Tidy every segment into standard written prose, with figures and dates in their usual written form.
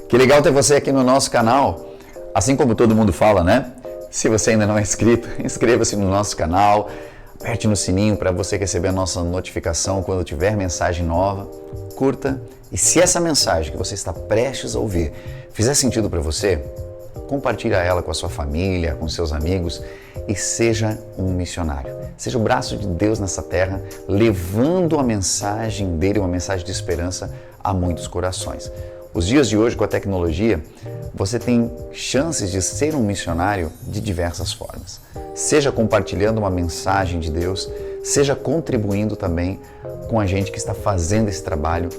Que legal ter você aqui no nosso canal. Assim como todo mundo fala, né? Se você ainda não é inscrito, inscreva-se no nosso canal, aperte no sininho para você receber a nossa notificação quando tiver mensagem nova, curta. E se essa mensagem que você está prestes a ouvir fizer sentido para você, compartilha ela com a sua família, com seus amigos e seja um missionário. Seja o braço de Deus nessa terra, levando a mensagem dele, uma mensagem de esperança a muitos corações. Os dias de hoje, com a tecnologia, você tem chances de ser um missionário de diversas formas. Seja compartilhando uma mensagem de Deus, seja contribuindo também com a gente que está fazendo esse trabalho.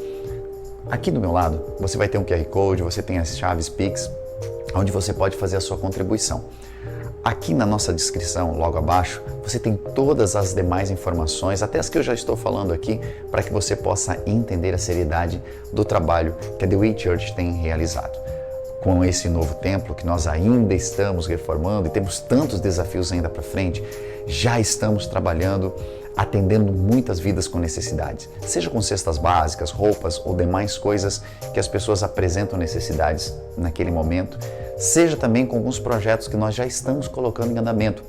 Aqui do meu lado, você vai ter um QR Code, você tem as chaves Pix, onde você pode fazer a sua contribuição. Aqui na nossa descrição, logo abaixo, você tem todas as demais informações, até as que eu já estou falando aqui, para que você possa entender a seriedade do trabalho que a The Way Church tem realizado. Com esse novo templo que nós ainda estamos reformando e temos tantos desafios ainda para frente, já estamos trabalhando, atendendo muitas vidas com necessidades, seja com cestas básicas, roupas ou demais coisas que as pessoas apresentam necessidades naquele momento, seja também com alguns projetos que nós já estamos colocando em andamento,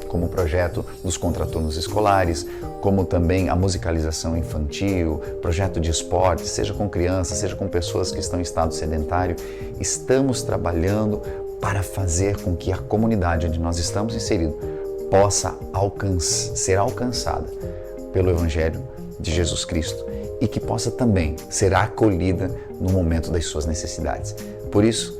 como o projeto dos contraturnos escolares, como também a musicalização infantil, projeto de esporte, seja com crianças, seja com pessoas que estão em estado sedentário. Estamos trabalhando para fazer com que a comunidade onde nós estamos inseridos possa ser alcançada pelo Evangelho de Jesus Cristo e que possa também ser acolhida no momento das suas necessidades. Por isso,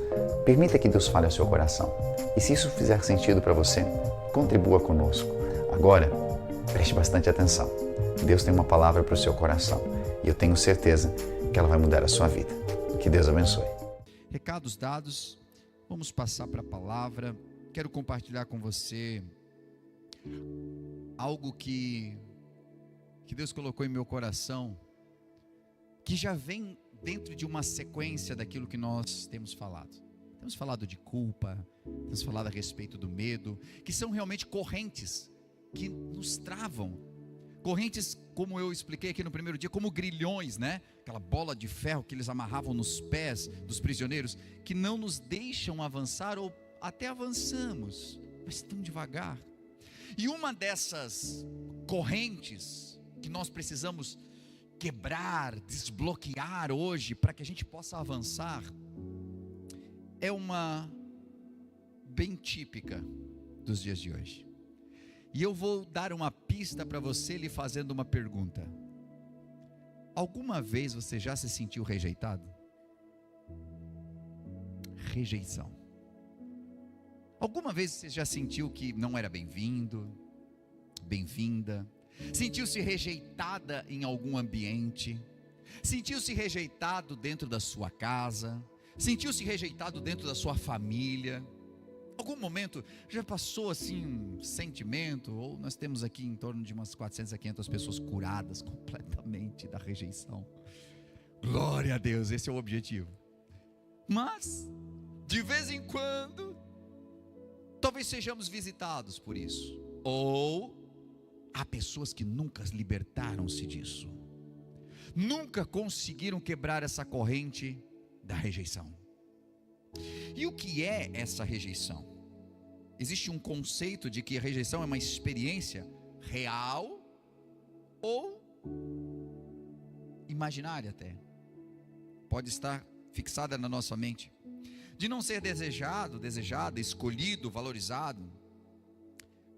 permita que Deus fale ao seu coração. E se isso fizer sentido para você, contribua conosco. Agora, preste bastante atenção. Deus tem uma palavra para o seu coração e eu tenho certeza que ela vai mudar a sua vida. Que Deus abençoe. Recados dados, vamos passar para a palavra. Quero compartilhar com você algo que Deus colocou em meu coração, que já vem dentro de uma sequência daquilo que nós temos falado. Temos falado de culpa, temos falado a respeito do medo, que são realmente correntes que nos travam. Correntes, como eu expliquei aqui no primeiro dia, como grilhões, né? Aquela bola de ferro que eles amarravam nos pés dos prisioneiros, que não nos deixam avançar, ou até avançamos, mas tão devagar. E uma dessas correntes que nós precisamos quebrar, desbloquear hoje, para que a gente possa avançar, é uma bem típica dos dias de hoje. E eu vou dar uma pista para você lhe fazendo uma pergunta. Alguma vez você já se sentiu rejeitado? Rejeição. Alguma vez você já sentiu que não era bem-vindo, bem-vinda? Sentiu-se rejeitada em algum ambiente? Sentiu-se rejeitado dentro da sua casa? Sentiu-se rejeitado dentro da sua família? Algum momento já passou assim um sentimento? Ou nós temos aqui em torno de umas 400 a 500 pessoas curadas completamente da rejeição. Glória a Deus, esse é o objetivo. Mas, de vez em quando, talvez sejamos visitados por isso. Ou há pessoas que nunca libertaram-se disso. Nunca conseguiram quebrar essa corrente da rejeição. E o que é essa rejeição? Existe um conceito de que a rejeição é uma experiência real ou imaginária até. Pode estar fixada na nossa mente. De não ser desejado, desejada, escolhido, valorizado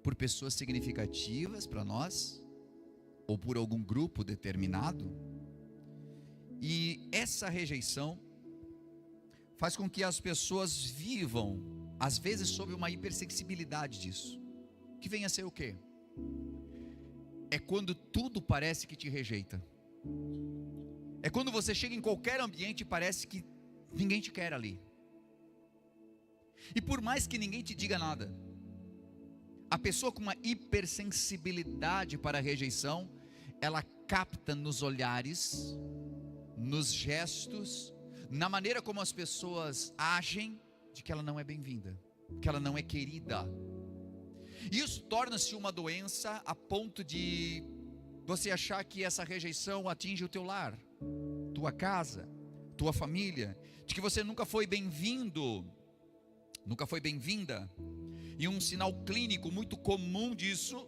por pessoas significativas para nós, ou por algum grupo determinado. E essa rejeição faz com que as pessoas vivam, às vezes, sob uma hipersensibilidade disso. Que vem a ser o quê? É quando tudo parece que te rejeita. É quando você chega em qualquer ambiente e parece que ninguém te quer ali. E por mais que ninguém te diga nada, a pessoa com uma hipersensibilidade para a rejeição, ela capta nos olhares, nos gestos, na maneira como as pessoas agem, de que ela não é bem-vinda, que ela não é querida. Isso torna-se uma doença a ponto de você achar que essa rejeição atinge o teu lar, tua casa, tua família, de que você nunca foi bem-vindo, nunca foi bem-vinda. E um sinal clínico muito comum disso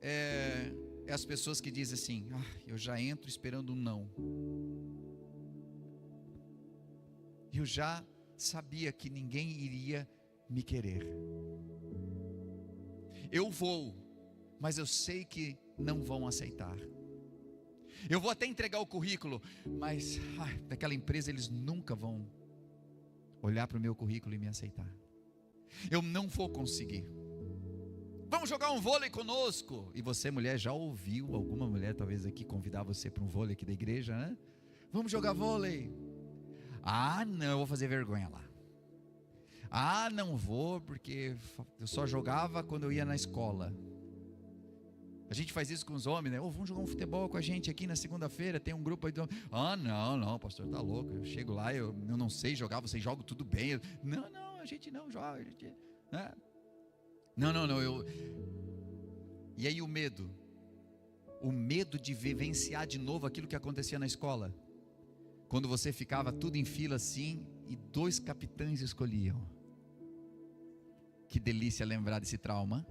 é as pessoas que dizem assim: eu já entro esperando um não. Eu já sabia que ninguém iria me querer. Eu vou, mas eu sei que não vão aceitar. Eu vou até entregar o currículo, mas daquela empresa eles nunca vão olhar para o meu currículo e me aceitar. Eu não vou conseguir. Vamos jogar um vôlei conosco. E você, mulher, já ouviu alguma mulher talvez aqui convidar você para um vôlei aqui da igreja, né? Vamos jogar vôlei. Não, eu vou fazer vergonha lá. Não vou, porque eu só jogava quando eu ia na escola. A gente faz isso com os homens, né? Vamos jogar um futebol com a gente aqui na segunda-feira, tem um grupo aí do... não, pastor, tá louco. Eu chego lá, eu não sei jogar, vocês jogam tudo bem. Não, a gente não joga, a gente... Não, E aí o medo de vivenciar de novo aquilo que acontecia na escola, quando você ficava tudo em fila assim, e 2 capitães escolhiam. Que delícia lembrar desse trauma.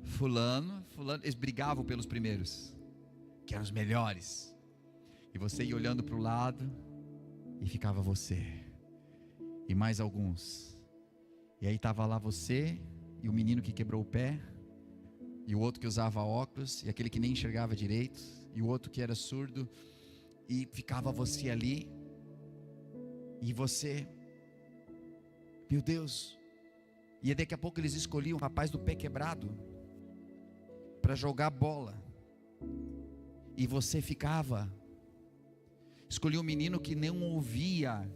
Fulano, eles brigavam pelos primeiros, que eram os melhores, e você ia olhando para o lado, e ficava você, e mais alguns, e aí estava lá você, e o menino que quebrou o pé, e o outro que usava óculos, e aquele que nem enxergava direito, e o outro que era surdo, e ficava você ali, e você, meu Deus, e daqui a pouco eles escolhiam o rapaz do pé quebrado, para jogar bola, e você ficava, escolhi um menino que não ouvia,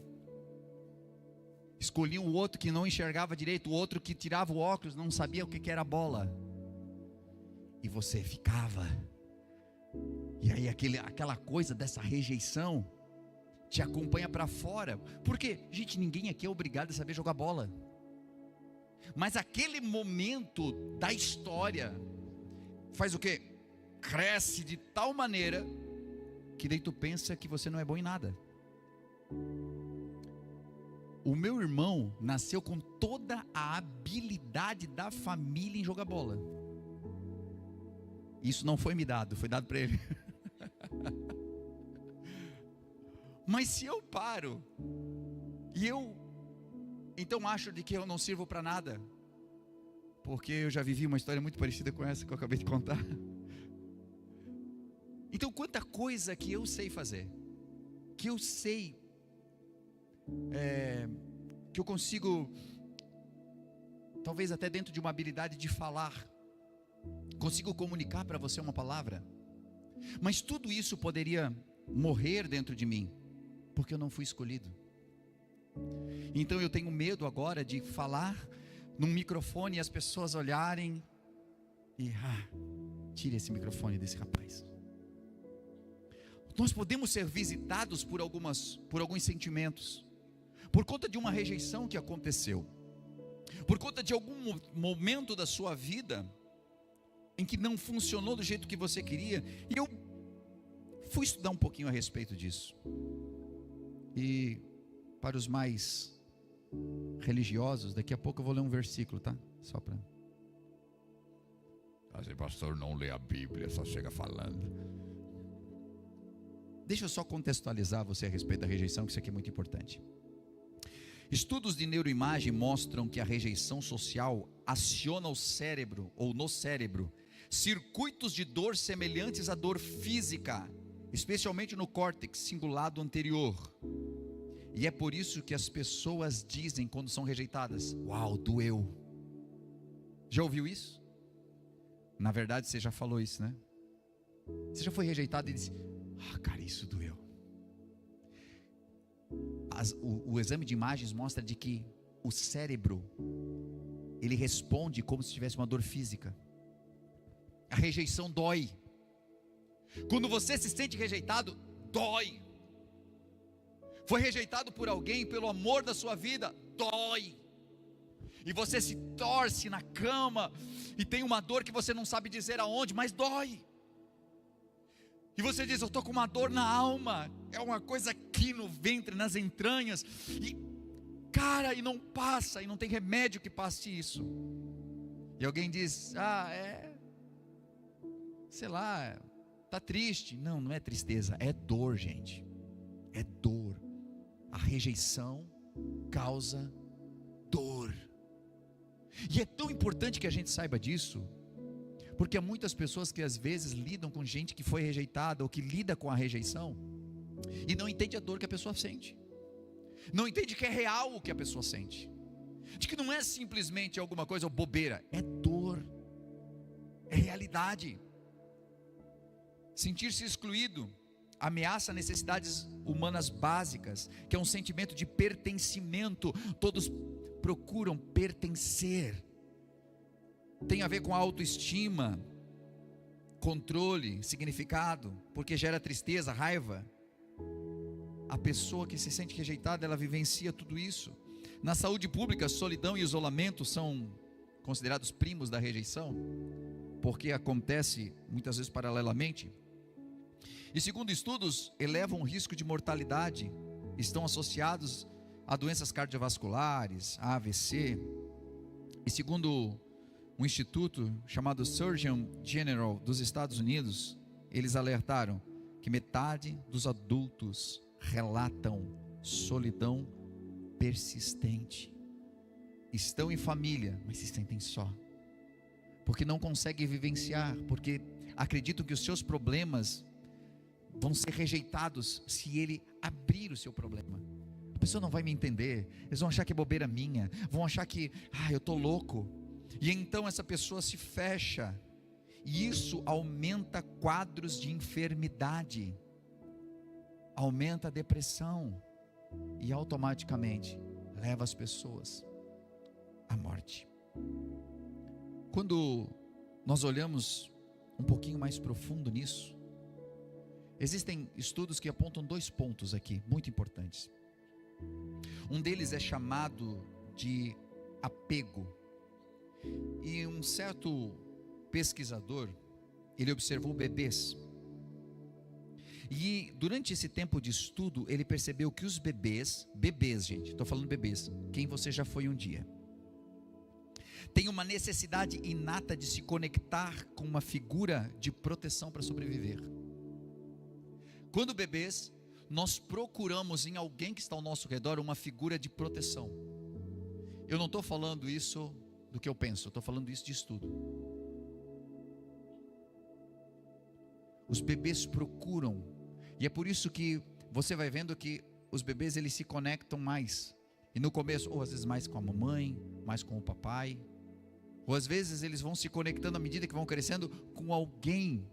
escolhi um outro que não enxergava direito, o outro que tirava o óculos, não sabia o que era bola, e você ficava, e aí aquela coisa dessa rejeição, te acompanha para fora, porque, gente, ninguém aqui é obrigado a saber jogar bola, mas aquele momento da história, faz o quê? Cresce de tal maneira que daí tu pensa que você não é bom em nada. O meu irmão nasceu com toda a habilidade da família em jogar bola. Isso não foi me dado, foi dado para ele. Mas se eu paro e eu então acho de que eu não sirvo para nada, porque eu já vivi uma história muito parecida com essa que eu acabei de contar. Então, quanta coisa que eu sei fazer, que eu sei, que eu consigo, talvez até dentro de uma habilidade de falar, consigo comunicar para você uma palavra, mas tudo isso poderia morrer dentro de mim, porque eu não fui escolhido. Então eu tenho medo agora de falar num microfone e as pessoas olharem e tire esse microfone desse rapaz. Nós podemos ser visitados por alguns sentimentos, por conta de uma rejeição que aconteceu, por conta de algum momento da sua vida em que não funcionou do jeito que você queria. E eu fui estudar um pouquinho a respeito disso. E para os mais religiosos, daqui a pouco eu vou ler um versículo, tá? Só para... Assim, pastor, não lê a Bíblia, só chega falando. Deixa eu só contextualizar você a respeito da rejeição, que isso aqui é muito importante. Estudos de neuroimagem mostram que a rejeição social aciona o cérebro, ou no cérebro, circuitos de dor semelhantes à dor física, especialmente no córtex cingulado anterior. E é por isso que as pessoas dizem quando são rejeitadas: uau, doeu. Já ouviu isso? Na verdade você já falou isso, né? Você já foi rejeitado e disse: cara, isso doeu. O exame de imagens mostra de que o cérebro, ele responde como se tivesse uma dor física. A rejeição dói. Quando você se sente rejeitado, dói. Foi rejeitado por alguém, pelo amor da sua vida, dói. E você se torce na cama e tem uma dor que você não sabe dizer aonde, mas dói. E você diz: eu estou com uma dor na alma, é uma coisa aqui no ventre, nas entranhas, e cara, e não passa, e não tem remédio que passe isso. E alguém diz: sei lá, está triste. Não, não é tristeza, é dor, gente, é dor. A rejeição causa dor, e é tão importante que a gente saiba disso, porque há muitas pessoas que às vezes lidam com gente que foi rejeitada, ou que lida com a rejeição, e não entende a dor que a pessoa sente, não entende que é real o que a pessoa sente, de que não é simplesmente alguma coisa ou bobeira, é dor, é realidade. Sentir-se excluído ameaça necessidades humanas básicas, que é um sentimento de pertencimento. Todos procuram pertencer. Tem a ver com a autoestima, controle, significado, porque gera tristeza, raiva. A pessoa que se sente rejeitada, ela vivencia tudo isso. Na saúde pública, solidão e isolamento são considerados primos da rejeição, porque acontece muitas vezes paralelamente. E segundo estudos, elevam o risco de mortalidade, estão associados a doenças cardiovasculares, a AVC. E segundo um instituto chamado Surgeon General dos Estados Unidos, eles alertaram que metade dos adultos relatam solidão persistente. Estão em família, mas se sentem só, porque não conseguem vivenciar, porque acreditam que os seus problemas vão ser rejeitados se ele abrir o seu problema. A pessoa não vai me entender, eles vão achar que é bobeira minha, vão achar que, eu estou louco. E então essa pessoa se fecha, e isso aumenta quadros de enfermidade, aumenta a depressão, e automaticamente leva as pessoas à morte. Quando nós olhamos um pouquinho mais profundo nisso, existem estudos que apontam 2 pontos aqui, muito importantes. Um deles é chamado de apego. E um certo pesquisador, ele observou bebês. E durante esse tempo de estudo, ele percebeu que os bebês, gente, estou falando bebês, quem você já foi um dia, tem uma necessidade inata de se conectar com uma figura de proteção para sobreviver. Quando bebês, nós procuramos em alguém que está ao nosso redor uma figura de proteção. Eu não estou falando isso do que eu penso, eu estou falando isso de estudo. Os bebês procuram, e é por isso que você vai vendo que os bebês, eles se conectam mais. E no começo, ou às vezes mais com a mamãe, mais com o papai, ou às vezes eles vão se conectando à medida que vão crescendo com alguém,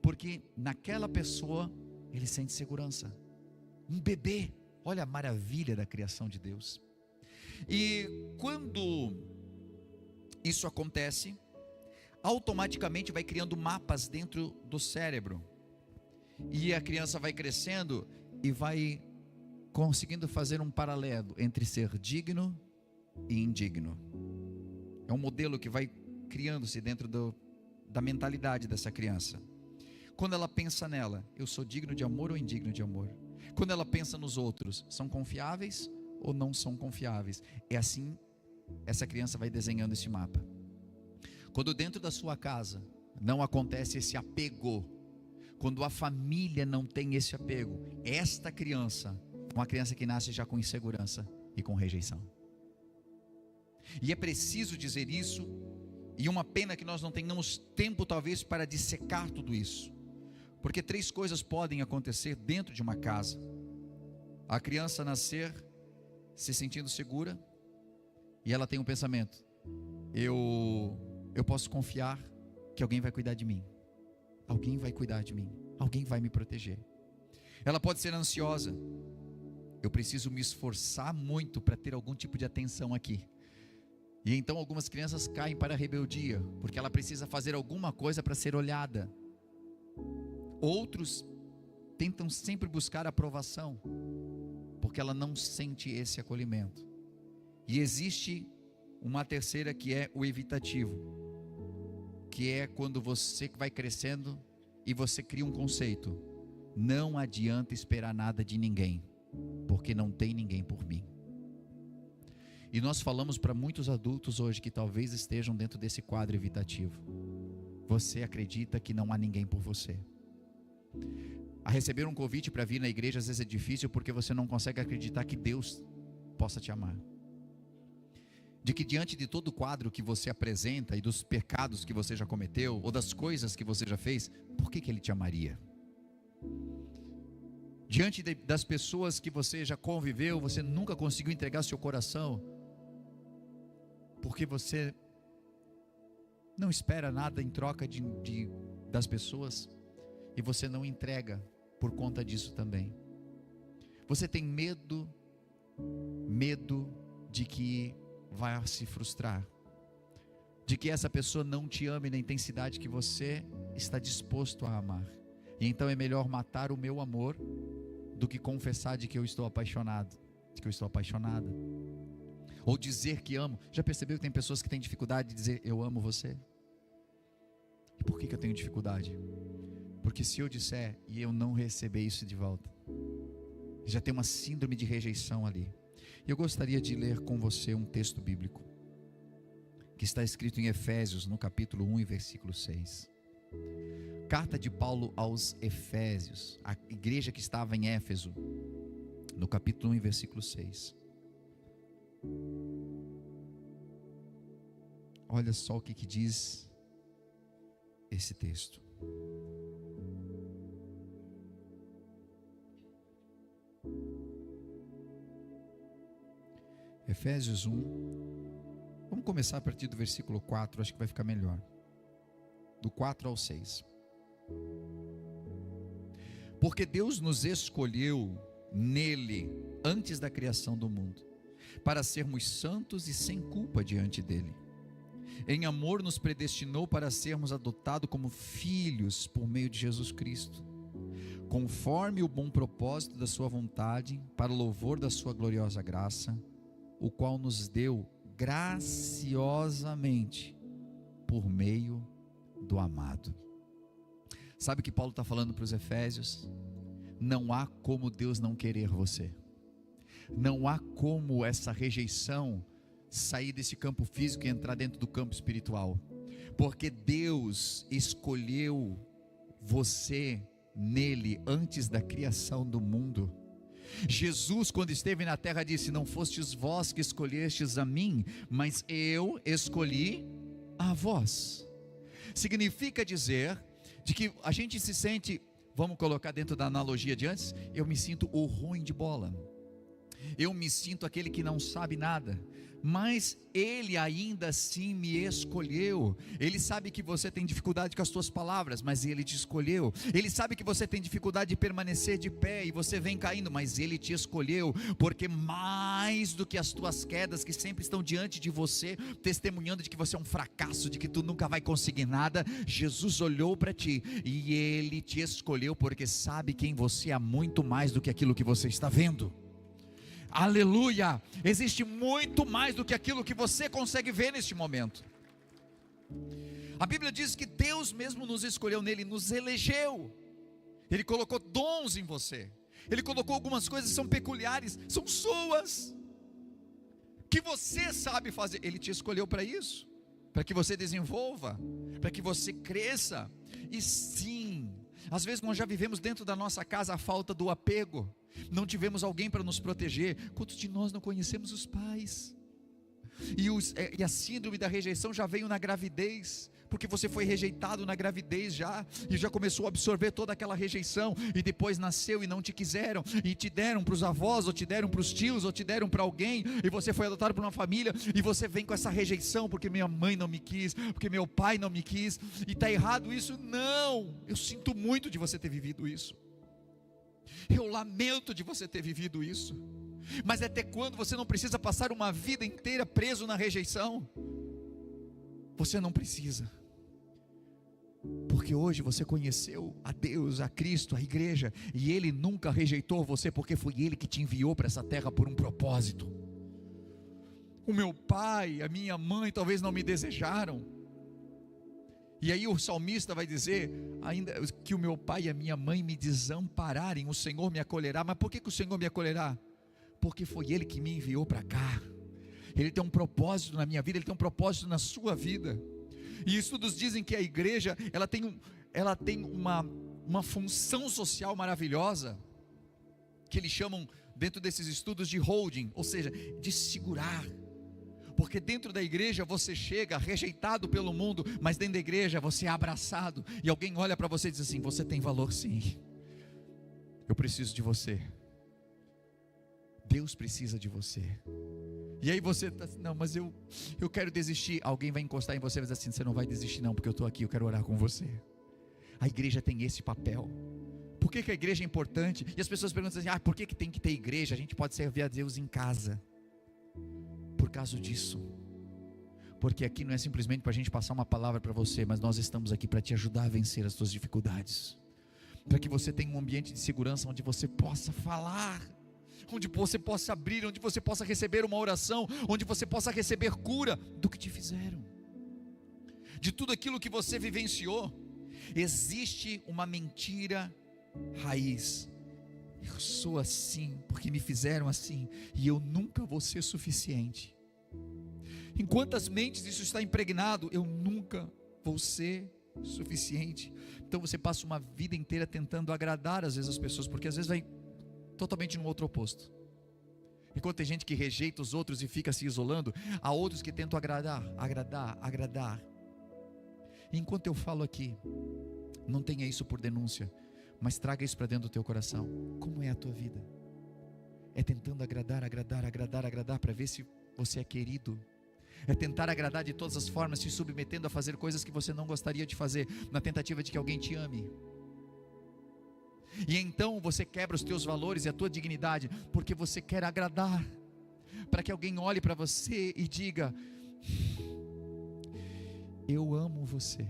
porque naquela pessoa ele sente segurança. Um bebê, olha a maravilha da criação de Deus. E quando isso acontece, automaticamente vai criando mapas dentro do cérebro, e a criança vai crescendo e vai conseguindo fazer um paralelo entre ser digno e indigno. É um modelo que vai criando-se dentro da mentalidade dessa criança. Quando ela pensa nela, eu sou digno de amor ou indigno de amor? Quando ela pensa nos outros, são confiáveis ou não são confiáveis? É assim, essa criança vai desenhando esse mapa. Quando dentro da sua casa não acontece esse apego, quando a família não tem esse apego, esta criança é uma criança que nasce já com insegurança e com rejeição. E é preciso dizer isso, e uma pena que nós não tenhamos tempo talvez para dissecar tudo isso, porque 3 coisas podem acontecer dentro de uma casa: a criança nascer se sentindo segura, e ela tem um pensamento: eu posso confiar que alguém vai cuidar de mim, alguém vai cuidar de mim, alguém vai me proteger. Ela pode ser ansiosa: eu preciso me esforçar muito para ter algum tipo de atenção aqui. E então algumas crianças caem para a rebeldia, porque ela precisa fazer alguma coisa para ser olhada. Outros tentam sempre buscar aprovação, porque ela não sente esse acolhimento. E existe uma terceira, que é o evitativo, que é quando você vai crescendo e você cria um conceito: não adianta esperar nada de ninguém, porque não tem ninguém por mim. E nós falamos para muitos adultos hoje que talvez estejam dentro desse quadro evitativo. Você acredita que não há ninguém por você. A receber um convite para vir na igreja às vezes é difícil porque você não consegue acreditar que Deus possa te amar. De que diante de todo o quadro que você apresenta e dos pecados que você já cometeu, ou das coisas que você já fez, por que Ele te amaria? Diante das pessoas que você já conviveu, você nunca conseguiu entregar seu coração, porque você não espera nada em troca das pessoas, e você não entrega por conta disso também. Você tem medo de que vai se frustrar, de que essa pessoa não te ame na intensidade que você está disposto a amar, e então é melhor matar o meu amor do que confessar de que eu estou apaixonado, de que eu estou apaixonada, ou dizer que amo. Já percebeu que tem pessoas que têm dificuldade de dizer eu amo você? E por que eu tenho dificuldade? Porque se eu disser e eu não receber isso de volta, já tem uma síndrome de rejeição ali. Eu gostaria de ler com você um texto bíblico que está escrito em Efésios, no capítulo 1 e versículo 6. Carta de Paulo aos Efésios, a igreja que estava em Éfeso, no capítulo 1 e versículo 6. Olha só o que diz esse texto. Efésios 1, vamos começar a partir do versículo 4, acho que vai ficar melhor. Do 4 ao 6. Porque Deus nos escolheu nele, antes da criação do mundo, para sermos santos e sem culpa diante dele. Em amor nos predestinou para sermos adotados como filhos por meio de Jesus Cristo, conforme o bom propósito da sua vontade, para o louvor da sua gloriosa graça, o qual nos deu graciosamente por meio do amado. Sabe o que Paulo está falando para os Efésios? Não há como Deus não querer você. Não há como essa rejeição sair desse campo físico e entrar dentro do campo espiritual. Porque Deus escolheu você nele antes da criação do mundo. Jesus, quando esteve na terra, disse: não fostes vós que escolhestes a mim, mas eu escolhi a vós. Significa dizer de que a gente se sente, vamos colocar dentro da analogia de antes, eu me sinto o ruim de bola, eu me sinto aquele que não sabe nada, mas Ele ainda assim me escolheu. Ele sabe que você tem dificuldade com as suas palavras, mas Ele te escolheu. Ele sabe que você tem dificuldade de permanecer de pé e você vem caindo, mas Ele te escolheu, porque mais do que as tuas quedas que sempre estão diante de você, testemunhando de que você é um fracasso, de que tu nunca vai conseguir nada, Jesus olhou para ti e Ele te escolheu, porque sabe que em você há muito mais do que aquilo que você está vendo. Aleluia! Existe muito mais do que aquilo que você consegue ver neste momento. A Bíblia diz que Deus mesmo nos escolheu nele, nos elegeu. Ele colocou dons em você. Ele colocou algumas coisas que são peculiares, são suas, que você sabe fazer. Ele te escolheu para isso, para que você desenvolva, para que você cresça. E sim, às vezes nós já vivemos dentro da nossa casa a falta do apego. Não tivemos alguém para nos proteger. Quantos de nós não conhecemos os pais? E a síndrome da rejeição já veio na gravidez, porque você foi rejeitado na gravidez e já começou a absorver toda aquela rejeição, e depois nasceu e não te quiseram, e te deram para os avós, ou te deram para os tios, ou te deram para alguém, e você foi adotado por uma família, e você vem com essa rejeição, porque minha mãe não me quis, porque meu pai não me quis, e está errado isso? Não, eu sinto muito de você ter vivido isso, eu lamento de você ter vivido isso, mas até quando você não precisa passar uma vida inteira preso na rejeição? Você não precisa, porque hoje você conheceu a Deus, a Cristo, a igreja, e Ele nunca rejeitou você, porque foi Ele que te enviou para essa terra por um propósito. O meu pai, a minha mãe talvez não me desejaram, E aí o salmista vai dizer, ainda que o meu pai e a minha mãe me desampararem, o Senhor me acolherá. Mas por que o Senhor me acolherá? Porque foi Ele que me enviou para cá. Ele tem um propósito na minha vida, Ele tem um propósito na sua vida. E estudos dizem que a igreja, ela tem uma função social maravilhosa, que eles chamam dentro desses estudos de holding, ou seja, de segurar. Porque dentro da igreja você chega rejeitado pelo mundo, mas dentro da igreja você é abraçado, e alguém olha para você e diz assim: você tem valor sim, eu preciso de você, Deus precisa de você. E aí você está assim: não, mas eu quero desistir. Alguém vai encostar em você e vai dizer assim: você não vai desistir não, porque eu estou aqui, eu quero orar com você. A igreja tem esse papel. Por que a igreja é importante? E as pessoas perguntam assim: por que tem que ter igreja? A gente pode servir a Deus em casa. Por causa disso. Porque aqui não é simplesmente para a gente passar uma palavra para você, mas nós estamos aqui para te ajudar a vencer as suas dificuldades, para que você tenha um ambiente de segurança onde você possa falar, onde você possa abrir, onde você possa receber uma oração, onde você possa receber cura do que te fizeram, de tudo aquilo que você vivenciou. Existe uma mentira raiz: eu sou assim porque me fizeram assim, e eu nunca vou ser suficiente. Em quantas mentes isso está impregnado? Eu nunca vou ser suficiente. Então você passa uma vida inteira tentando agradar às vezes as pessoas, porque às vezes vai totalmente no outro oposto. Enquanto tem gente que rejeita os outros e fica se isolando, há outros que tentam agradar. E enquanto eu falo aqui, não tenha isso por denúncia, mas traga isso para dentro do teu coração. Como é a tua vida? É tentando agradar para ver se você é querido? É tentar agradar de todas as formas, se submetendo a fazer coisas que você não gostaria de fazer, na tentativa de que alguém te ame? E então você quebra os teus valores e a tua dignidade, porque você quer agradar, para que alguém olhe para você e diga: eu amo você.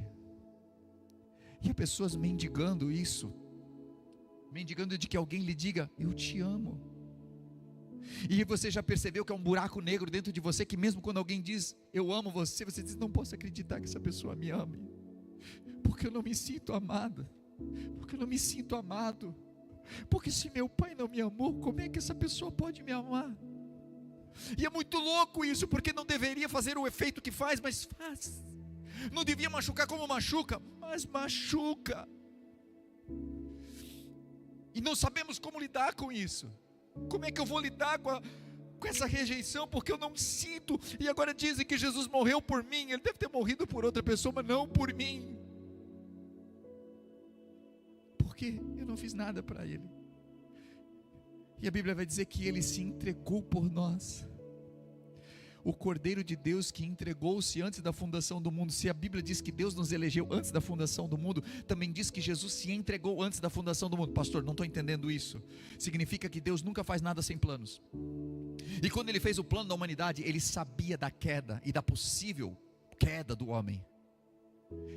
E há pessoas mendigando isso, mendigando de que alguém lhe diga: eu te amo. E você já percebeu que é um buraco negro dentro de você, que mesmo quando alguém diz eu amo você, você diz: não posso acreditar que essa pessoa me ame, porque eu não me sinto amada, porque eu não me sinto amado, porque se meu pai não me amou, como é que essa pessoa pode me amar? E é muito louco isso, porque não deveria fazer o efeito que faz, mas faz. Não devia machucar como machuca, mas machuca. E não sabemos como lidar com isso. Como é que eu vou lidar com essa rejeição? Porque eu não sinto. E agora dizem que Jesus morreu por mim. Ele deve ter morrido por outra pessoa, mas não por mim, porque eu não fiz nada para Ele. E a Bíblia vai dizer que Ele se entregou por nós. O Cordeiro de Deus que entregou-se antes da fundação do mundo. Se a Bíblia diz que Deus nos elegeu antes da fundação do mundo, também diz que Jesus se entregou antes da fundação do mundo. Pastor, não estou entendendo isso. Significa que Deus nunca faz nada sem planos. E quando Ele fez o plano da humanidade, Ele sabia da queda e da possível queda do homem.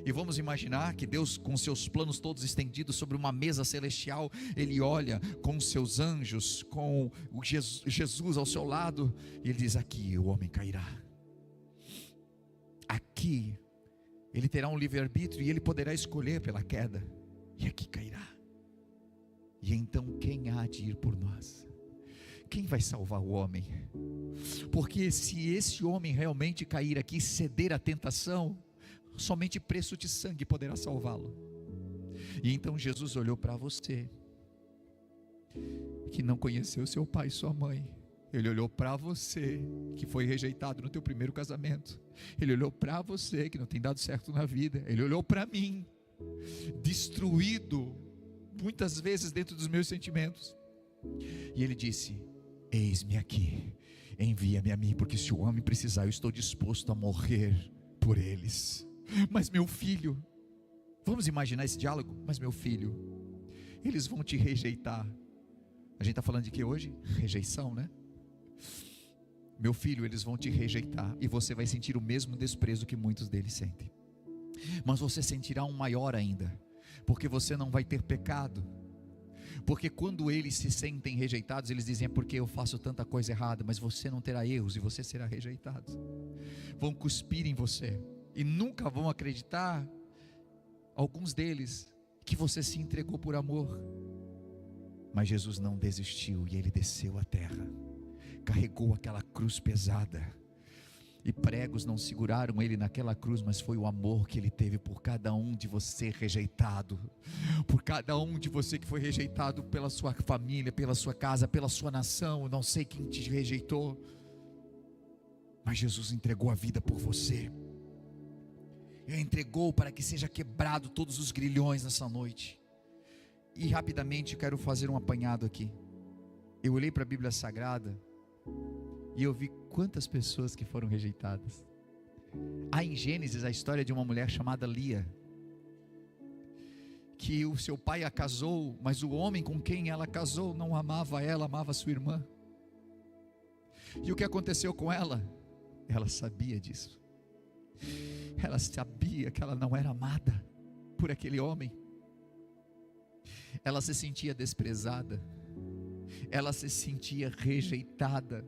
E vamos imaginar que Deus, com seus planos todos estendidos sobre uma mesa celestial, Ele olha com seus anjos, com o Jesus ao seu lado, e Ele diz: aqui o homem cairá, aqui ele terá um livre-arbítrio e ele poderá escolher pela queda, e aqui cairá. E então quem há de ir por nós? Quem vai salvar o homem? Porque se esse homem realmente cair aqui, ceder à tentação, somente preço de sangue poderá salvá-lo. E então Jesus olhou para você, que não conheceu seu pai e sua mãe. Ele olhou para você, que foi rejeitado no teu primeiro casamento. Ele olhou para você, que não tem dado certo na vida. Ele olhou para mim, destruído muitas vezes dentro dos meus sentimentos. E Ele disse: eis-me aqui, envia-me a mim, porque se o homem precisar, eu estou disposto a morrer por eles. Mas meu filho, vamos imaginar esse diálogo? Mas meu filho, eles vão te rejeitar. A gente está falando de que hoje? Rejeição, né? Meu filho, eles vão te rejeitar, e você vai sentir o mesmo desprezo que muitos deles sentem. Mas você sentirá um maior ainda, porque você não vai ter pecado. Porque quando eles se sentem rejeitados, eles dizem: é porque eu faço tanta coisa errada. Mas você não terá erros e você será rejeitado. Vão cuspir em você e nunca vão acreditar alguns deles, que você se entregou por amor. Mas Jesus não desistiu e Ele desceu à terra, carregou aquela cruz pesada, e pregos não seguraram Ele naquela cruz, mas foi o amor que Ele teve por cada um de você rejeitado, por cada um de você que foi rejeitado pela sua família, pela sua casa, pela sua nação. Eu não sei quem te rejeitou, mas Jesus entregou a vida por você. Ele entregou para que seja quebrado todos os grilhões nessa noite. E rapidamente eu quero fazer um apanhado aqui. Eu olhei para a Bíblia Sagrada e eu vi quantas pessoas que foram rejeitadas. Há em Gênesis a história de uma mulher chamada Lia, que o seu pai a casou, mas o homem com quem ela casou não amava ela, amava sua irmã. E o que aconteceu com ela? Ela sabia disso. Ela sabia que ela não era amada por aquele homem. Ela se sentia desprezada, ela se sentia rejeitada.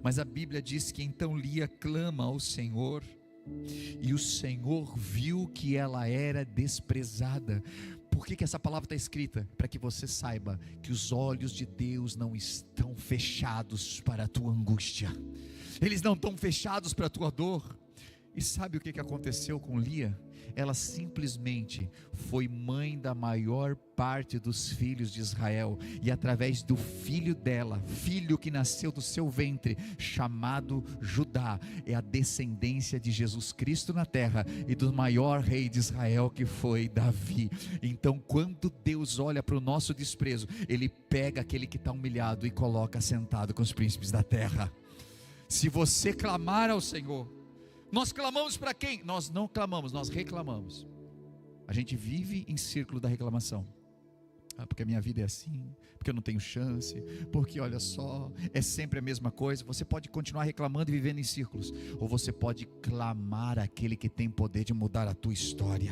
Mas a Bíblia diz que então Lia clama ao Senhor, e o Senhor viu que ela era desprezada. Por que essa palavra está escrita? Para que você saiba que os olhos de Deus não estão fechados para a tua angústia, eles não estão fechados para a tua dor. E sabe o que aconteceu com Lia? Ela simplesmente foi mãe da maior parte dos filhos de Israel, e através do filho dela, filho que nasceu do seu ventre, chamado Judá, é a descendência de Jesus Cristo na terra e do maior rei de Israel, que foi Davi. Então quando Deus olha para o nosso desprezo, Ele pega aquele que está humilhado e coloca sentado com os príncipes da terra. Se você clamar ao Senhor, nós clamamos para quem? Nós não clamamos, nós reclamamos. A gente vive em círculo da reclamação. Porque a minha vida é assim, porque eu não tenho chance, porque olha só, é sempre a mesma coisa. Você pode continuar reclamando e vivendo em círculos, ou você pode clamar aquele que tem poder de mudar a tua história.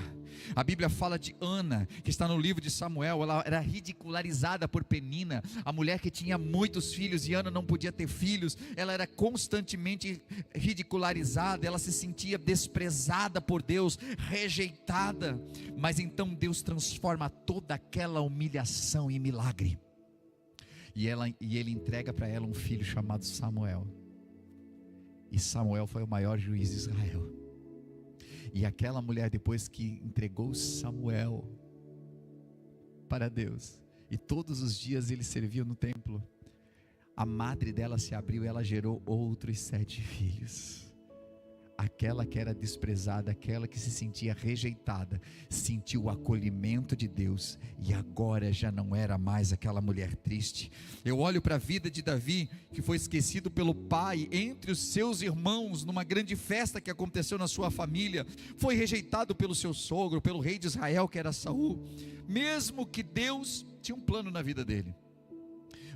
A Bíblia fala de Ana, que está no livro de Samuel. Ela era ridicularizada por Penina, a mulher que tinha muitos filhos, e Ana não podia ter filhos. Ela era constantemente ridicularizada, ela se sentia desprezada por Deus, rejeitada. Mas então Deus transforma toda aquela humilhação em milagre, e Ele entrega para ela um filho chamado Samuel. E Samuel foi o maior juiz de Israel. E aquela mulher, depois que entregou Samuel para Deus, e todos os dias ele servia no templo, a madre dela se abriu e ela gerou outros 7 filhos. Aquela que era desprezada, aquela que se sentia rejeitada, sentiu o acolhimento de Deus, e agora já não era mais aquela mulher triste. Eu olho para a vida de Davi, que foi esquecido pelo pai entre os seus irmãos, numa grande festa que aconteceu na sua família. Foi rejeitado pelo seu sogro, pelo rei de Israel, que era Saul, mesmo que Deus tinha um plano na vida dele.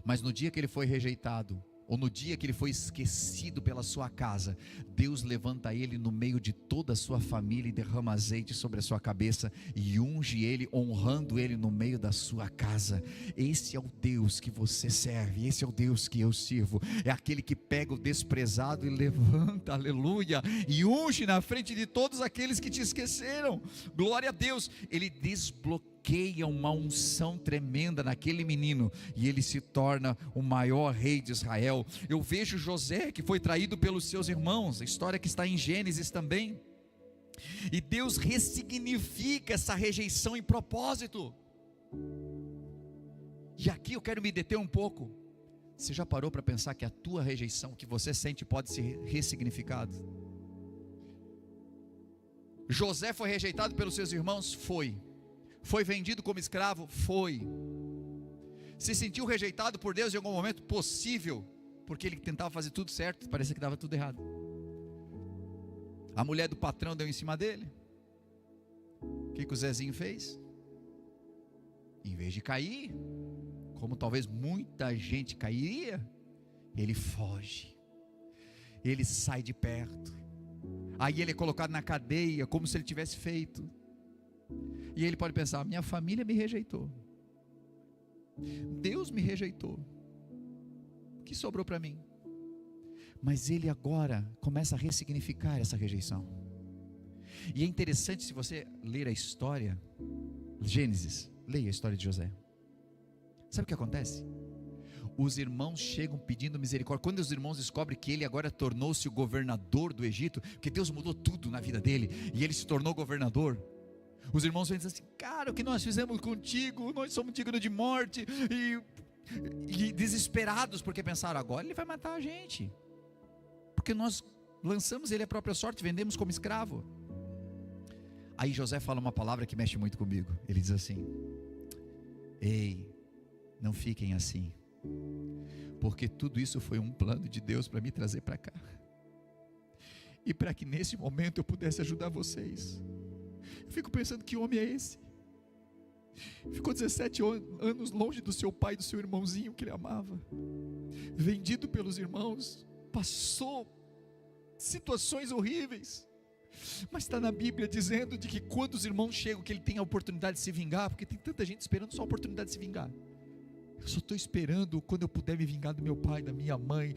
Mas no dia que ele foi rejeitado, ou no dia que ele foi esquecido pela sua casa, Deus levanta ele no meio de toda a sua família e derrama azeite sobre a sua cabeça e unge ele, honrando ele no meio da sua casa. Esse é o Deus que você serve, esse é o Deus que eu sirvo. É aquele que pega o desprezado e levanta, aleluia, e unge na frente de todos aqueles que te esqueceram. Glória a Deus. Ele desbloqueia uma unção tremenda naquele menino, e ele se torna o maior rei de Israel. Eu vejo José, que foi traído pelos seus irmãos, a história que está em Gênesis também, e Deus ressignifica essa rejeição em propósito. E aqui eu quero me deter um pouco. Você já parou para pensar que a tua rejeição, que você sente, pode ser ressignificado? José foi rejeitado pelos seus irmãos? Foi vendido como escravo? Foi. Se sentiu rejeitado por Deus em algum momento? Possível, porque ele tentava fazer tudo certo, parecia que dava tudo errado. A mulher do patrão deu em cima dele. O que o Zezinho fez? Em vez de cair, como talvez muita gente cairia, ele foge, ele sai de perto. Aí ele é colocado na cadeia, como se ele tivesse feito. E ele pode pensar: minha família me rejeitou, Deus me rejeitou, o que sobrou para mim? Mas ele agora começa a ressignificar essa rejeição. E é interessante, se você ler a história, Gênesis, leia a história de José. Sabe o que acontece? Os irmãos chegam pedindo misericórdia. Quando os irmãos descobrem que ele agora tornou-se o governador do Egito, porque Deus mudou tudo na vida dele, e ele se tornou governador, os irmãos vêm dizer assim: cara, o que nós fizemos contigo, nós somos dignos de morte, e desesperados, porque pensaram, agora ele vai matar a gente, porque nós lançamos ele à própria sorte, vendemos como escravo. Aí José fala uma palavra que mexe muito comigo. Ele diz assim: ei, não fiquem assim, porque tudo isso foi um plano de Deus para me trazer para cá, e para que nesse momento eu pudesse ajudar vocês. Eu fico pensando, que homem é esse? Ficou 17 anos longe do seu pai e do seu irmãozinho que ele amava, vendido pelos irmãos, passou situações horríveis, mas está na Bíblia dizendo de que quando os irmãos chegam, que ele tem a oportunidade de se vingar, porque tem tanta gente esperando só a oportunidade de se vingar. Eu só estou esperando quando eu puder me vingar do meu pai, da minha mãe,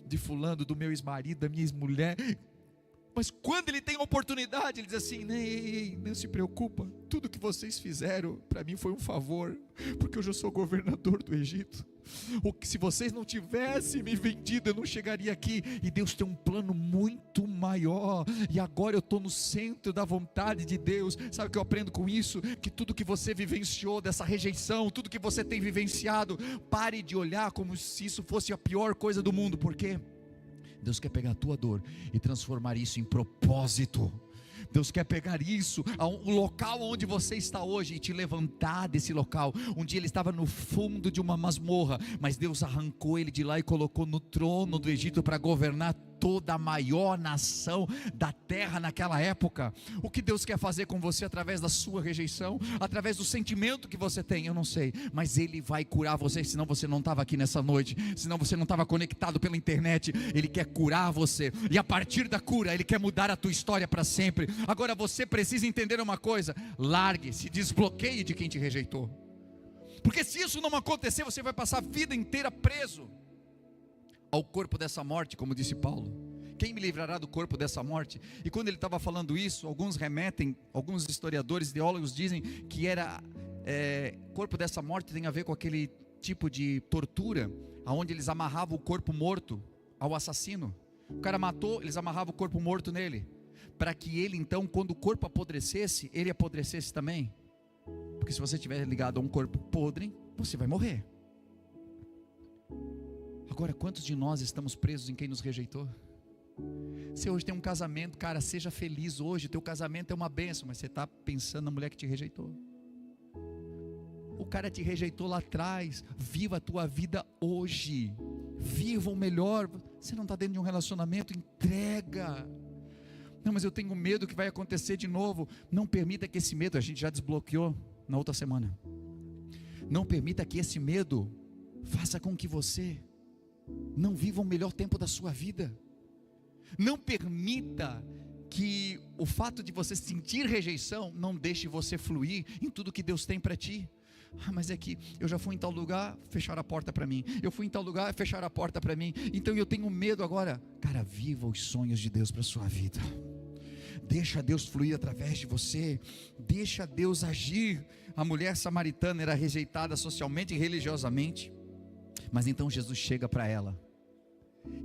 de fulano, do meu ex-marido, da minha ex-mulher. Mas quando ele tem a oportunidade, ele diz assim: ei, não se preocupa, tudo que vocês fizeram para mim foi um favor, porque eu já sou governador do Egito. Ou que se vocês não tivessem me vendido, eu não chegaria aqui. E Deus tem um plano muito maior, e agora eu estou no centro da vontade de Deus. Sabe o que eu aprendo com isso? Que tudo que você vivenciou dessa rejeição, tudo que você tem vivenciado, pare de olhar como se isso fosse a pior coisa do mundo. Por quê? Deus quer pegar a tua dor e transformar isso em propósito. Deus quer pegar isso, o local onde você está hoje, e te levantar desse local. Um dia ele estava no fundo de uma masmorra, mas Deus arrancou ele de lá e colocou no trono do Egito para governar toda a maior nação da terra naquela época. O que Deus quer fazer com você através da sua rejeição, através do sentimento que você tem, eu não sei, mas Ele vai curar você. Senão você não estava aqui nessa noite, senão você não estava conectado pela internet. Ele quer curar você, e a partir da cura Ele quer mudar a tua história para sempre. Agora você precisa entender uma coisa: largue, se desbloqueie de quem te rejeitou, porque se isso não acontecer, você vai passar a vida inteira preso ao corpo dessa morte, como disse Paulo. Quem me livrará do corpo dessa morte? E quando ele estava falando isso, alguns historiadores, teólogos dizem que corpo dessa morte tem a ver com aquele tipo de tortura, onde eles amarravam o corpo morto ao assassino. O cara matou, eles amarravam o corpo morto nele, para que ele então, quando o corpo apodrecesse, ele apodrecesse também. Porque se você estiver ligado a um corpo podre, você vai morrer. Agora, quantos de nós estamos presos em quem nos rejeitou? Você hoje tem um casamento, cara, seja feliz hoje. Teu casamento é uma bênção, mas você está pensando na mulher que te rejeitou. O cara te rejeitou lá atrás. Viva a tua vida hoje, viva o melhor. Você não está dentro de um relacionamento, entrega. Não, mas eu tenho medo que vai acontecer de novo. Não permita que esse medo, a gente já desbloqueou na outra semana, não permita que esse medo faça com que você não viva o melhor tempo da sua vida. Não permita que o fato de você sentir rejeição não deixe você fluir em tudo que Deus tem para ti. Mas é que eu já fui em tal lugar, fecharam a porta para mim. Eu fui em tal lugar, fecharam a porta para mim. Então eu tenho medo agora. Cara, viva os sonhos de Deus para a sua vida. Deixa Deus fluir através de você. Deixa Deus agir. A mulher samaritana era rejeitada socialmente e religiosamente, mas então Jesus chega para ela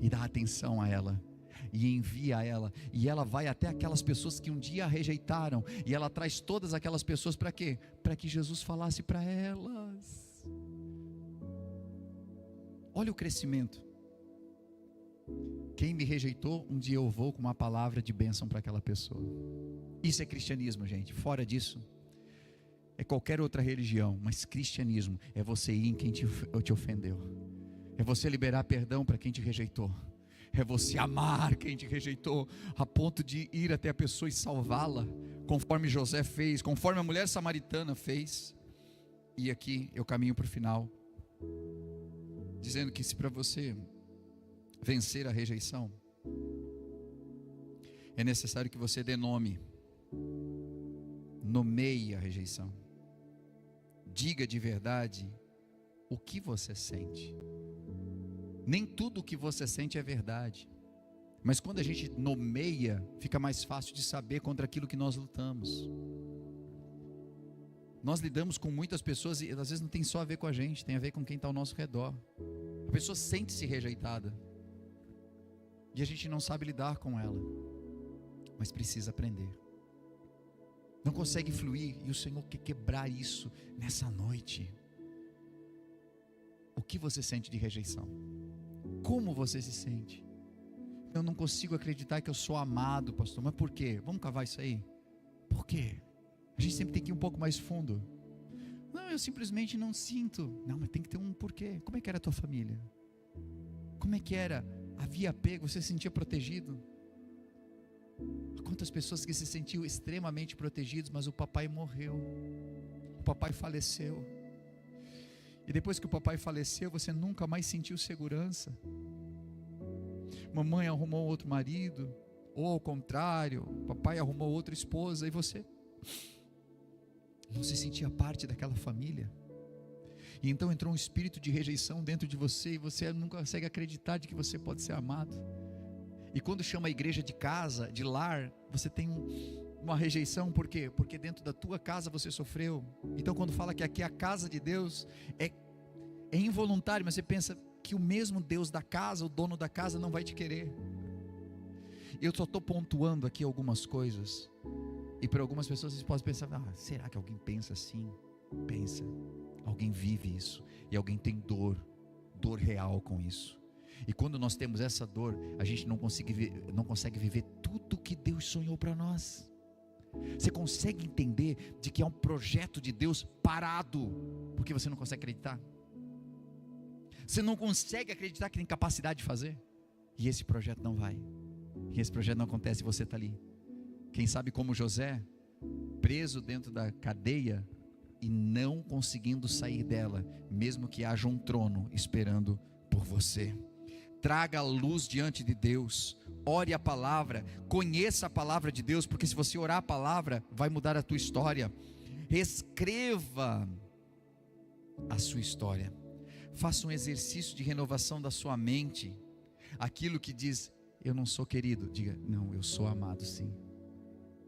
e dá atenção a ela, e envia ela, e ela vai até aquelas pessoas que um dia a rejeitaram, e ela traz todas aquelas pessoas para quê? Para que Jesus falasse para elas. Olha o crescimento. Quem me rejeitou, um dia eu vou com uma palavra de bênção para aquela pessoa. Isso é cristianismo, gente. Fora disso é qualquer outra religião, mas cristianismo é você ir em quem te ofendeu, é você liberar perdão para quem te rejeitou, é você amar quem te rejeitou, a ponto de ir até a pessoa e salvá-la, conforme José fez, conforme a mulher samaritana fez. E aqui eu caminho para o final, dizendo que se para você vencer a rejeição, é necessário que você dê nome, nomeie a rejeição, diga de verdade o que você sente. Nem tudo o que você sente é verdade. Mas quando a gente nomeia, fica mais fácil de saber contra aquilo que nós lutamos. Nós lidamos com muitas pessoas e às vezes não tem só a ver com a gente, tem a ver com quem está ao nosso redor. A pessoa sente-se rejeitada e a gente não sabe lidar com ela, mas precisa aprender. Não consegue fluir e o Senhor quer quebrar isso nessa noite. O que você sente de rejeição? Como você se sente? Eu não consigo acreditar que eu sou amado, pastor. Mas por quê? Vamos cavar isso aí. Por quê? A gente sempre tem que ir um pouco mais fundo. Não, eu simplesmente não sinto. Não, mas tem que ter um porquê. Como é que era a tua família? Como é que era? Havia apego? Você se sentia protegido? Quantas pessoas que se sentiam extremamente protegidos, mas o papai morreu. O papai faleceu. E depois que o papai faleceu, você nunca mais sentiu segurança. Mamãe arrumou outro marido, ou ao contrário, papai arrumou outra esposa, e você não se sentia parte daquela família. E então entrou um espírito de rejeição dentro de você, e você não consegue acreditar de que você pode ser amado. E quando chama a igreja de casa, de lar, você tem uma rejeição. Por quê? Porque dentro da tua casa você sofreu. Então quando fala que aqui é a casa de Deus, é involuntário, mas você pensa que o mesmo Deus da casa, o dono da casa, não vai te querer. Eu só estou pontuando aqui algumas coisas, e para algumas pessoas vocês podem pensar, será que alguém pensa assim? Pensa, alguém vive isso, e alguém tem dor real com isso. E quando nós temos essa dor, a gente não consegue viver tudo que Deus sonhou para nós. Você consegue entender de que é um projeto de Deus parado, porque você não consegue acreditar? Você não consegue acreditar que tem capacidade de fazer? E esse projeto não vai. E esse projeto não acontece e você está ali. Quem sabe como José, preso dentro da cadeia e não conseguindo sair dela, mesmo que haja um trono esperando por você. Traga a luz diante de Deus. Ore a palavra. Conheça a palavra de Deus, porque se você orar a palavra, vai mudar a tua história. Reescreva a sua história. Faça um exercício de renovação da sua mente. Aquilo que diz, eu não sou querido, diga, não, eu sou amado sim.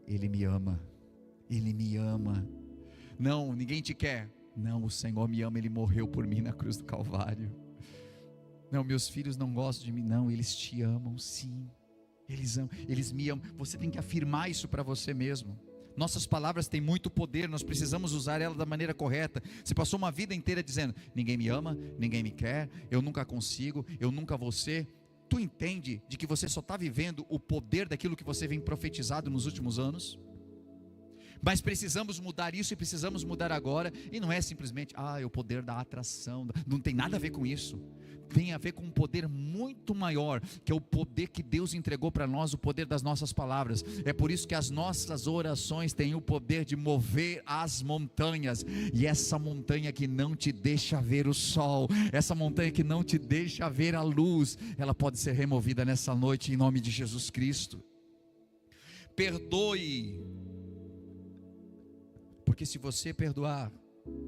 Ele me ama. Ele me ama. Não, ninguém te quer. Não, o Senhor me ama, Ele morreu por mim na cruz do Calvário. Não, meus filhos não gostam de mim. Não, eles te amam sim. Eles amam, eles me amam. Você tem que afirmar isso para você mesmo. Nossas palavras têm muito poder, nós precisamos usar elas da maneira correta. Você passou uma vida inteira dizendo, ninguém me ama, ninguém me quer, eu nunca consigo, eu nunca vou ser. Tu entende de que você só está vivendo o poder daquilo que você vem profetizado nos últimos anos? Mas precisamos mudar isso e precisamos mudar agora. E não é simplesmente, é o poder da atração. Não tem nada a ver com isso. Tem a ver com um poder muito maior, que é o poder que Deus entregou para nós, o poder das nossas palavras. É por isso que as nossas orações têm o poder de mover as montanhas. E essa montanha que não te deixa ver o sol, essa montanha que não te deixa ver a luz, ela pode ser removida nessa noite em nome de Jesus Cristo. Perdoe. Porque se você perdoar,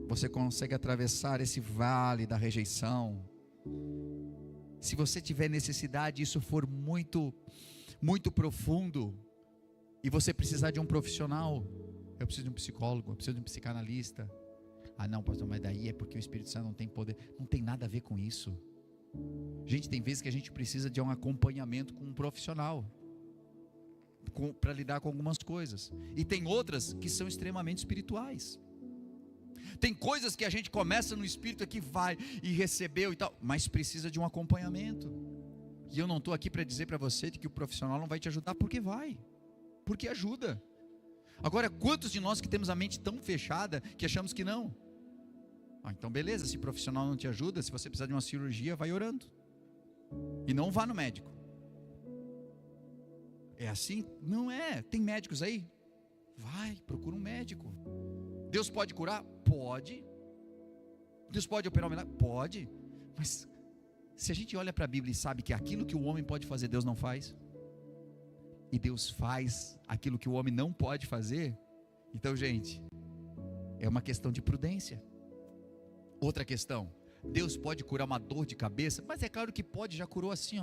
você consegue atravessar esse vale da rejeição. Se você tiver necessidade, isso for muito, muito profundo, e você precisar de um profissional, eu preciso de um psicólogo, eu preciso de um psicanalista. Não, pastor, mas daí é porque o Espírito Santo não tem poder. Não tem nada a ver com isso. Gente, tem vezes que a gente precisa de um acompanhamento com um profissional para lidar com algumas coisas, e tem outras que são extremamente espirituais. Tem coisas que a gente começa no espírito aqui, vai e recebeu e tal, mas precisa de um acompanhamento. E eu não estou aqui para dizer para você de que o profissional não vai te ajudar, porque vai, porque ajuda. Agora, quantos de nós que temos a mente tão fechada que achamos que não? Então beleza, se o profissional não te ajuda, se você precisar de uma cirurgia, vai orando e não vá no médico. É assim? Não é. Tem médicos aí? Vai, procura um médico. Deus pode curar? Pode. Deus pode operar um milagre? Pode. Mas se a gente olha para a Bíblia e sabe que aquilo que o homem pode fazer, Deus não faz, e Deus faz aquilo que o homem não pode fazer, então, gente, é uma questão de prudência. Outra questão, Deus pode curar uma dor de cabeça? Mas é claro que pode, já curou assim,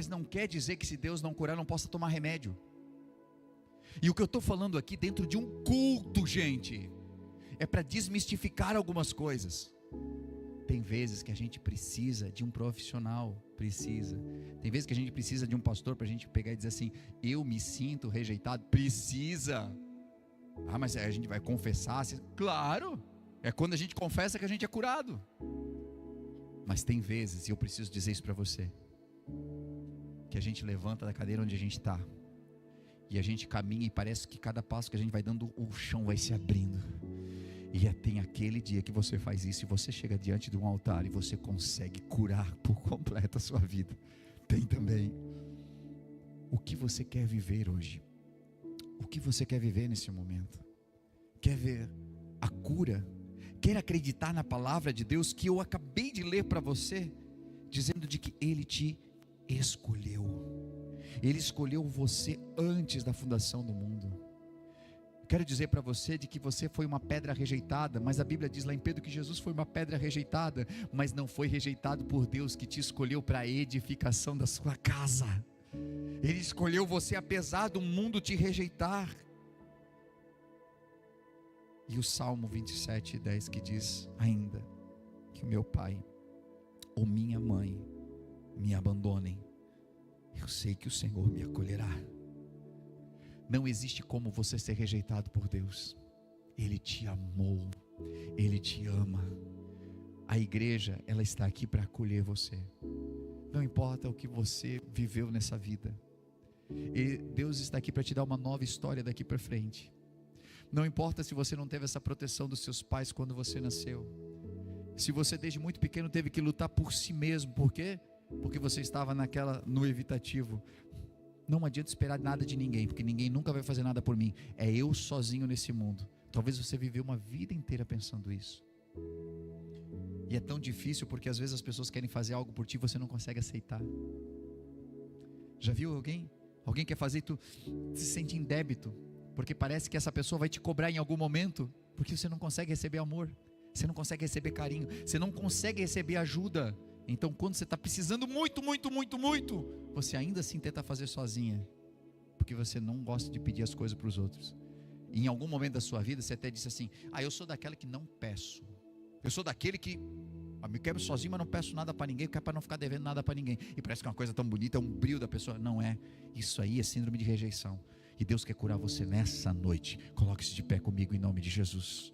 Mas não quer dizer que se Deus não curar, não possa tomar remédio. E o que eu estou falando aqui dentro de um culto, gente, é para desmistificar algumas coisas. Tem vezes que a gente precisa de um profissional, tem vezes que a gente precisa de um pastor para a gente pegar e dizer assim: eu me sinto rejeitado. Precisa. Mas a gente vai confessar? Claro, é quando a gente confessa que a gente é curado. Mas tem vezes, e eu preciso dizer isso para você, que a gente levanta da cadeira onde a gente está, e a gente caminha e parece que cada passo que a gente vai dando, o chão vai se abrindo. E tem aquele dia que você faz isso, e você chega diante de um altar, e você consegue curar por completo a sua vida. Tem também. O que você quer viver hoje? O que você quer viver nesse momento? Quer ver a cura? Quer acreditar na palavra de Deus que eu acabei de ler para você, dizendo de que Ele te escolheu. Ele escolheu você antes da fundação do mundo. Quero dizer para você de que você foi uma pedra rejeitada, mas a Bíblia diz lá em Pedro que Jesus foi uma pedra rejeitada, mas não foi rejeitado por Deus, que te escolheu para a edificação da sua casa. Ele escolheu você apesar do mundo te rejeitar. E o Salmo 27:10 que diz: ainda que o meu pai ou minha mãe me abandonem, eu sei que o Senhor me acolherá. Não existe como você ser rejeitado por Deus. Ele te amou, Ele te ama. A igreja, ela está aqui para acolher você. Não importa o que você viveu nessa vida, e Deus está aqui para te dar uma nova história daqui para frente. Não importa se você não teve essa proteção dos seus pais quando você nasceu, se você desde muito pequeno teve que lutar por si mesmo. Por quê? Porque você estava no evitativo. Não adianta esperar nada de ninguém, porque ninguém nunca vai fazer nada por mim. É eu sozinho nesse mundo. Talvez você viveu uma vida inteira pensando isso. E é tão difícil porque às vezes as pessoas querem fazer algo por ti e você não consegue aceitar. Já viu alguém? Alguém quer fazer e tu se sente em débito, porque parece que essa pessoa vai te cobrar em algum momento, porque você não consegue receber amor, você não consegue receber carinho, você não consegue receber ajuda. Então quando você está precisando muito, você ainda assim tenta fazer sozinha, porque você não gosta de pedir as coisas para os outros. E em algum momento da sua vida você até disse assim: eu sou daquela que não peço, eu sou daquele que me quebro sozinho, mas não peço nada para ninguém, para não ficar devendo nada para ninguém. E parece que é uma coisa tão bonita, é um brilho da pessoa. Não é, isso aí é síndrome de rejeição. E Deus quer curar você nessa noite. Coloque-se de pé comigo em nome de Jesus.